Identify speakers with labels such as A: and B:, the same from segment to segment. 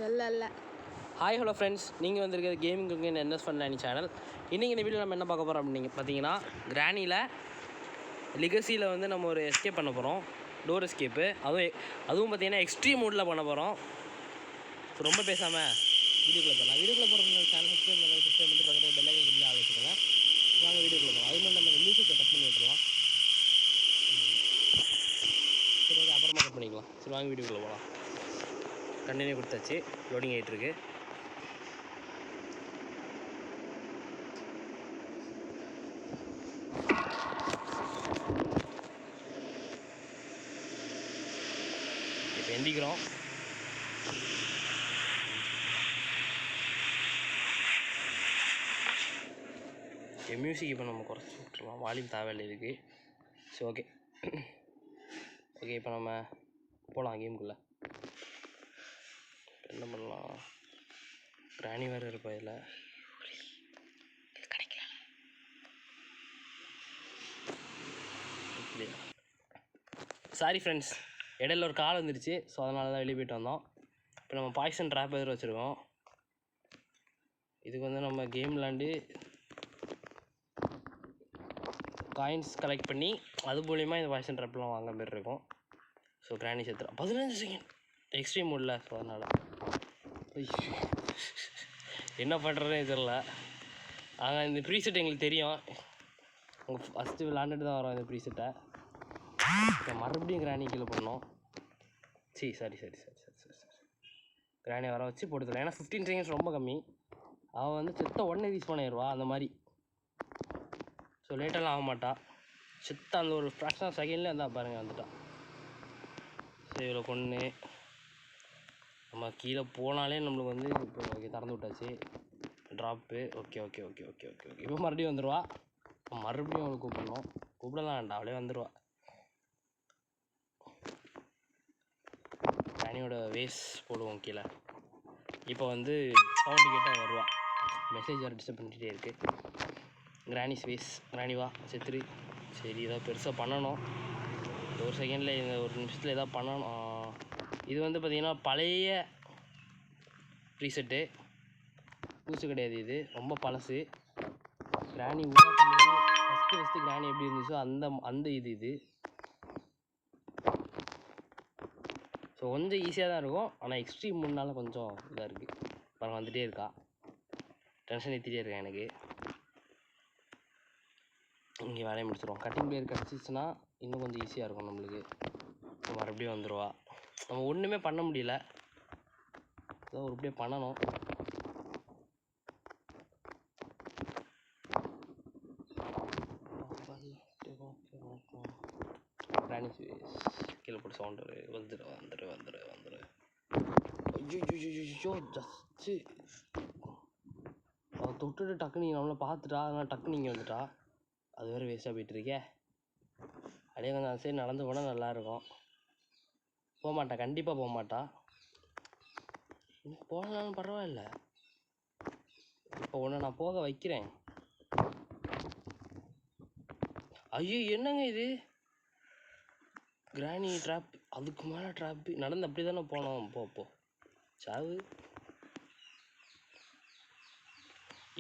A: இல்லை.
B: Hi hello friends, நீங்கள் வந்திருக்கிறது கேமிங் குங்கின் என்எஸ் ஃபன் சேனல். இன்றைக்கி இந்த வீடியோ நம்ம என்ன பார்க்க போகிறோம் அப்படின்னு பார்த்தீங்கன்னா, கிரானியில் லிகசியில் வந்து நம்ம ஒரு எஸ்கேப் பண்ண போகிறோம். Door escape. அதுவும் பார்த்தீங்கன்னா எக்ஸ்ட்ரீம் மோடில் பண்ண போகிறோம். ஸோ ரொம்ப பேசாமல் வீடியோக்குள்ளே போகலாம். வீடியோக்குள்ளே போகிற சேனல் சப்ஸ்கிரைப் பண்ணிட்டு பக்கத்தில் பெல் ஐக்கன் சொல்லி ஆலோசிக்கோங்க. வாங்க வீடியோக்குள்ளே போகலாம். அது மாதிரி நம்ம இந்த மியூசிக்கை கட் பண்ணி விட்டுருலாம். சரி, ஓகே, அப்புறமா கட் பண்ணிக்கலாம். சரி, வாங்க வீடியோக்குள்ளே போகலாம். கண்டினியூ கொடுத்தாச்சு, லோடிங் ஆகிட்டுருக்கு. இப்போ எந்திக்கிறோம். மியூசிக் இப்போ நம்ம குறைச்சி விட்டுருலாம், வால்யூம் தேவையில்லை இருக்குது. ஸோ ஓகே, இப்போ நம்ம போகலாம் கேமுக்குள்ளே. என்ன பண்ணலாம்? கிராணி வேறு இருப்பா இதில். சாரி ஃப்ரெண்ட்ஸ், இடையில ஒரு கால் வந்துருச்சு. ஸோ அதனால தான் வெளியே போய்ட்டு வந்தோம். இப்போ நம்ம பாய்சன் ட்ராப் எதிர வச்சுருக்கோம். இதுக்கு வந்து நம்ம கேம் விளாண்டு காயின்ஸ் கலெக்ட் பண்ணி அது மூலிமா இந்த பாய்சன் ட்ராப்லாம் வாங்க மாதிரி இருக்கும். ஸோ கிராணி சேர்த்துறோம். 15 செகண்ட் எக்ஸ்ட்ரீம் மோடில். ஸோ அதனால் என்ன பண்ணுறதுனே தெரில. ஆனால் இந்த ப்ரீசெட் எங்களுக்கு தெரியும். உங்கள் ஃபஸ்ட்டு விளாண்டுட்டு தான் வரோம் இந்த ப்ரீசெட்டை. இப்போ மறுபடியும் கிராணி கீழே பண்ணோம். சரி கிராணியை வர வச்சு போட்டுக்கலாம். ஏன்னா 15 செகண்ட்ஸ் ரொம்ப கம்மி. அவன் வந்து செத்த உடனே ரீச் பண்ணிடுவா அந்த மாதிரி. ஸோ லேட்டெல்லாம் ஆக மாட்டா. செத்த அந்த ஒரு ஃப்ராக்ஷன் ஆஃப் செகண்ட்லேயே இருந்தால் பாருங்கள் வந்துட்டான். ஸோ இவ்வளோ கொண்டு நம்ம கீழே போனாலே நம்மளுக்கு வந்து இப்போ ஓகே திறந்து விட்டாச்சு. ட்ராப்பு. ஓகே. இப்போ மறுபடியும் வந்துடுவா. மறுபடியும் அவளுக்கு கூப்பிடலாம் வேண்டாம், அவளே வந்துடுவா. கிராணியோட வேஸ் போடுவோம் கீழே. இப்போ வந்து சவுண்டு கேட்டால் வருவா. மெசேஜ் வேறு டிஸ்டர்ப் பண்ணிகிட்டே இருக்குது. கிராணிஸ் வேஸ். கிராணி வா, செத்துரு. சரி, ஏதாவது பெருசாக பண்ணணும். ஒரு செகண்டில் இந்த ஒரு நிமிஷத்தில் எதாவது பண்ணணும். இது வந்து பார்த்திங்கன்னா பழைய ப்ரீசெட்டு, புதுசு கிடையாது. இது ரொம்ப பழசு. கிராணி உருவாக்கும் போது ஃபஸ்ட்டு கிராணி எப்படி இருந்துச்சோ அந்த இது ஸோ கொஞ்சம் ஈஸியாக தான் இருக்கும். ஆனால் எக்ஸ்ட்ரீம் முன்னால் கொஞ்சம் இதாக இருக்குது. அப்புறம் வந்துகிட்டே இருக்கா. டென்ஷன் ஏற்றிட்டே இருக்கேன் எனக்கு. இங்கே வேலையை முடிச்சிடுவோம். கட்டிங் பிளேயர் கிடச்சிச்சின்னா இன்னும் கொஞ்சம் ஈஸியாக இருக்கும் நம்மளுக்கு. மறுபடியும் வந்துடுவா. நம்ம ஒன்றுமே பண்ண முடியல. அதான் ஒருபடியே பண்ணணும். கீழே போட்டு சவுண்டு வந்துடு. ஐயோ ஜஸ்ட்டு அவன் தொட்டுட்டு டக்குன்னு நீங்கள் நம்மளை பார்த்துட்டா. அதனால் டக்குன்னு இங்கே வந்துட்டா. அது வேறு வேஸ்ட்டாக போயிட்டுருக்கே. அப்படியே கொஞ்சம் அந்த சைடு நடந்து போனால் நல்லாயிருக்கும். போகமாட்டா, கண்டிப்பாக போகமாட்டா. போகலான்னு பரவாயில்ல. இப்போ ஒன்று நான் போக வைக்கிறேன். ஐயோ என்னங்க இது? கிராணி ட்ராப், அதுக்கு மேலே ட்ராப்பு. நடந்து அப்படி தானே போனோம். போ சாவு.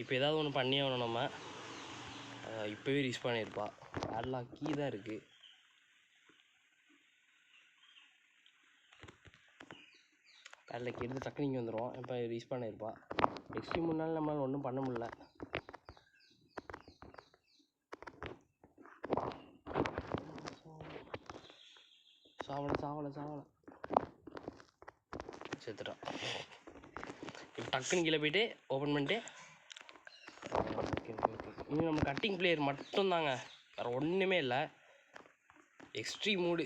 B: இப்போ ஏதாவது ஒன்று பண்ணியே ஆகணும் நம்ம. இப்போவே ரீச் பண்ணியிருப்பா. அதெல்லாம் கீ தான் இருக்குது. அதில் எடுத்து டக்குனு இங்கே வந்துடுவோம். இப்போ ரீச் பண்ணியிருப்பா. எக்ஸ்ட்ரீம் முன்னால் நம்மளால் ஒன்றும் பண்ண முடியல. சாவலை செத்துட்டான். இப்போ டக்குன்னு கீழே போய்ட்டு ஓப்பன் பண்ணிட்டு ஓகே. இன்னும் நம்ம கட்டிங் பிளேயர் மட்டும்தாங்க, வேறு ஒன்றுமே இல்லை. எக்ஸ்ட்ரீம் மூடு.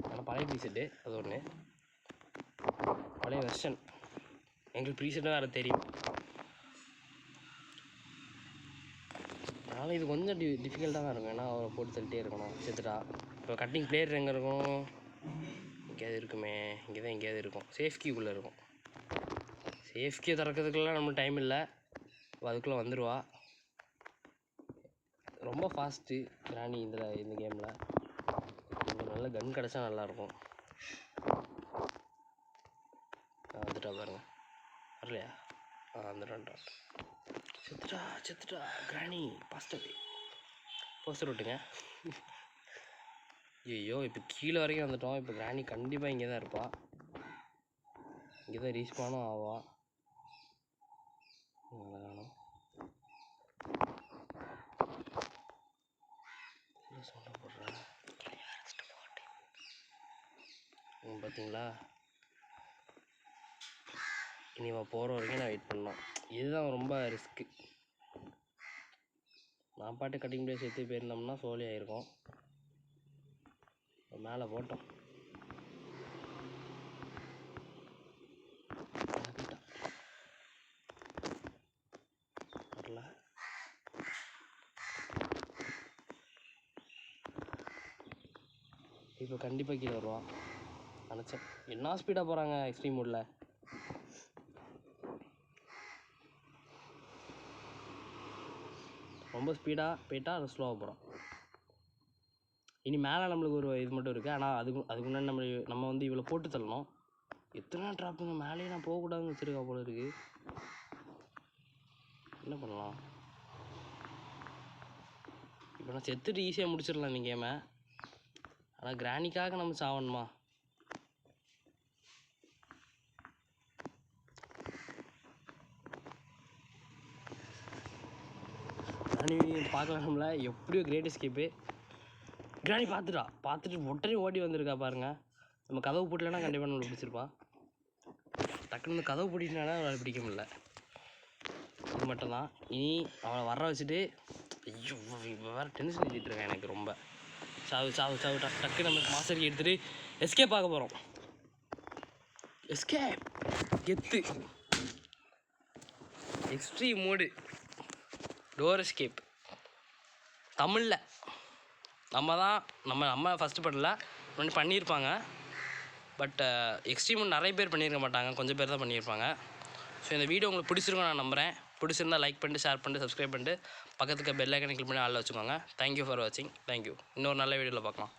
B: ஆனால் பழைய ப்ரீசெட்டு, அது ஒன்று பழைய வெர்ஷன். எங்களுக்கு ப்ரீசெட்டாக வேறு தெரியும். அதனால் இது கொஞ்சம் டிஃபிகல்ட்டாக தான் இருக்கும். ஏன்னா அவரை போட்டு தள்ளிட்டே இருக்கணும். செத்துட்டா. இப்போ கட்டிங் பிளேயர் எங்கே இருக்கும்? எங்கேயாவது இருக்குமே. இங்கே தான் எங்கேயாவது இருக்கும். சேஃப் கீக்குள்ளே இருக்கும். சேஃப் கீ திறக்கிறதுக்குலாம் நம்ம டைம் இல்லை. அதுக்குள்ளே வந்துடுவா. ரொம்ப ஃபாஸ்ட்டு கிராணி இந்த கேமில். கொஞ்சம் நல்ல கன் கிடச்சா நல்லாயிருக்கும். வந்துட்டா பாருங்கள். வரலையா? வந்துடும்டா. செத்துட்டா கிராணி பாஸ்டவே போஸ்டர் விட்டுங்க. ஐயோ இப்போ கீழே வரைக்கும் வந்துட்டோம். இப்போ கிராணி கண்டிப்பாக இங்கே தான் இருப்பாள். இங்கே தான் ரீஸ்பானும் ஆவா. வேணும் சொல்ல போடுறேன். பார்த்தீங்களா, இனி போகிற வரைக்கும் நான் வெயிட் பண்ணோம். இதுதான் ரொம்ப ரிஸ்க்கு. நான் பாட்டு கட்டிங் பிளேஸ் எடுத்து போயிருந்தோம்னா சோழி ஆகிருக்கும். மேலே போட்டோம். வரல. இப்போ கண்டிப்பாக கீழே வருவான் நினச்சேன். என்ன ஸ்பீடாக போகிறாங்க எக்ஸ்ட்ரீம் மோடில். ரொம்ப ஸ்பீடாக போயிட்டால் அது ஸ்லோவாக போகிறோம். இனி மேலே நம்மளுக்கு ஒரு இது மட்டும் இருக்குது. ஆனால் அதுக்கு முன்னாடி நம்ம வந்து இவ்வளோ போட்டு தள்ளணும். எத்தனை ட்ராப்புங்க மேலேயே நான் போகக்கூடாதுன்னு வச்சுருக்கா போல இருக்குது. என்ன பண்ணலாம்? இப்போ நான் செத்துட்டு ஈஸியாக முடிச்சிடலாம் இந்த கேமை. ஆனால் கிராணிக்காக நம்ம சாவணுமா? கிராணி பார்க்கலாம். நம்மள எப்படியோ கிரேட் எஸ்கேப்பு. கிராணி பார்த்துட்டு ஒட்டனே ஓடி வந்திருக்கா பாருங்கள். நம்ம கதவு போட்டலன்னா கண்டிப்பாக நம்மளை பிடிச்சிருப்பா. டக்குன்னு கதவு போட்டினால அவளை பிடிக்க முடியல. இது மட்டும்தான். இனி அவளை வர வச்சுட்டு ஐயோ இப்போ வேறு டென்ஷன் எழுதிட்டு இருக்கேன் எனக்கு ரொம்ப. சாவு டக்கு நம்ம மாஸ்டருக்கு எடுத்துகிட்டு எஸ்கேப் ஆக போகிறோம். எஸ்கேப் கெத்து எக்ஸ்ட்ரீம் மோடு டோர் எஸ்கேப். தமிழில் நம்ம ஃபஸ்ட்டு பண்ணல, ஒன்று பண்ணியிருப்பாங்க. பட் எக்ஸ்ட்ரீம் நிறைய பேர் பண்ணியிருக்க மாட்டாங்க, கொஞ்சம் பேர் தான் பண்ணியிருப்பாங்க. ஸோ இந்த வீடியோ உங்களுக்கு பிடிச்சிருக்கும் நான் நம்புகிறேன். பிடிச்சிருந்தா லைக் பண்ணிட்டு, ஷேர் பண்ணிட்டு, சப்ஸ்கிரைப் பண்ணிட்டு, பக்கத்துக்கு பெல் ஐக்கனை கிளிக் பண்ணி ஆளில் வச்சுக்கோங்க. தேங்க்யூ ஃபார் வாட்சிங். தேங்க்யூ. இன்னொரு நல்ல வீடியோவில் பார்க்கலாம்.